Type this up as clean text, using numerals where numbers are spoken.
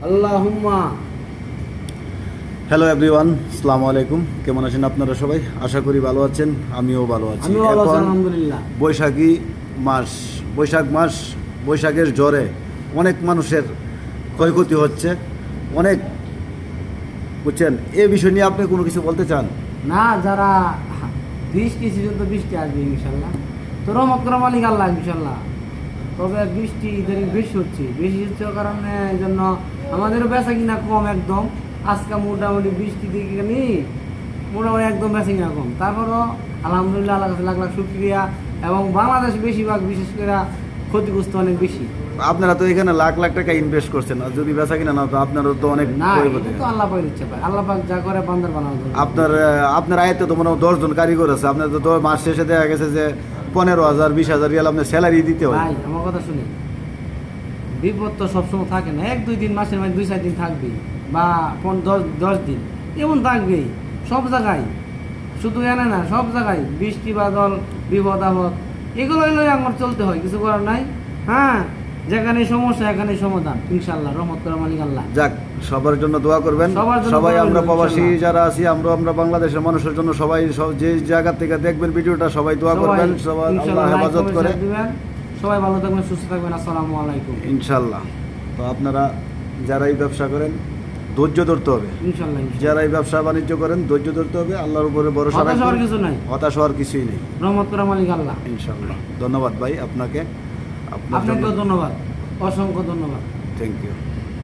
আল্লাহুম্মা। Hello everyone, আসসালামু আলাইকুম। কেমন আছেন আপনারা সবাই? আশা করি ভালো আছেন, আমিও ভালো আছি। এখন আলহামদুলিল্লাহ। বৈশাখ মাস, বৈশাখের জ্বরে অনেক মানুষের ক্ষয়ক্ষতি হচ্ছে, অনেক, বুঝছেন। এই বিষয় নিয়ে আপনি কোনো কিছু বলতে চান? না, যারা বৃষ্টি সিজন তো বৃষ্টি আসবে ইনশাল্লাহ, তো রহমত করা মালিক আল্লাহ ইনশাল্লাহ। তবে বৃষ্টি ইদানিং বেশি হচ্ছে কারণে এই জন্য আমাদেরও বেচা কিনা কম একদম। আজকে মোটামুটি বৃষ্টি দিকে নি মোটামুটি একদম বেচা কিনা কম। তারপরও আলহামদুলিল্লাহ আল্লাহ কাছে লাখ লাখ শুকরিয়া। এবং বাংলাদেশ বেশিরভাগ বিশেষ করে ক্ষতিগ্রস্ত অনেক বেশি। আপনারা তো এখানে লাখ লাখ টাকা ইনভেস্ট করছেন, আর যদি বেচা কিনা না তো আপনারও তো অনেক না, এটা তো আল্লাহ পাকের ইচ্ছা পায়। আল্লাহ পাক যা করে বান্দার বানানো। আপনার আয়ত্তে তো মনে হয় 10 জন কারিগর আছে। আপনার তো মাস শেষে দেখা গেছে যে 15,000 20,000 রিয়াল আপনার স্যালারি দিতে হয়। ভাই আমার কথা শুনে, বিপদ তো সবসময় থাকে না। 1-2 দিন, মাসের মাঝে 2-4 দিন থাকবে, বা 10 দিন এমন থাকবেই সব জায়গায়। শুধু এনে না, সব জায়গায় বৃষ্টি বাদল বিপদ আপদ এগুলোই লই আমার চলতে হয়, কিছু করার নাই। হ্যাঁ, যেখানে সমস্যা এখানে সমাধান ইনশাআল্লাহ, রহমত করা মালিক আল্লাহ। যাক, সবার জন্য দোয়া করবেন। সবাই আমরা প্রবাসী যারা আছি, আমরা বাংলাদেশের মানুষের জন্য সবাই যে জায়গা থেকে দেখবেন ভিডিওটা, সবাই দোয়া করবেন। সবাই আল্লাহ হেফাজত করে। সবাই ভালো থাকবেন, সুস্থ থাকবেন। আসসালামু আলাইকুম। ইনশাআল্লাহ। তো আপনারা যারাই ব্যবসা করেন ধৈর্য ধরতে হবে। ইনশাআল্লাহ। যারাই ব্যবসা বাণিজ্য করেন ধৈর্য ধরতে হবে। আল্লাহর উপরে ভরসা রাখবেন। হতাশ হওয়ার কিছুই নেই। রহমত করা মালিক আল্লাহ ইনশাআল্লাহ। ধন্যবাদ ভাই আপনাকে। আপনাকেও ধন্যবাদ, অসংখ্য ধন্যবাদ। Thank you.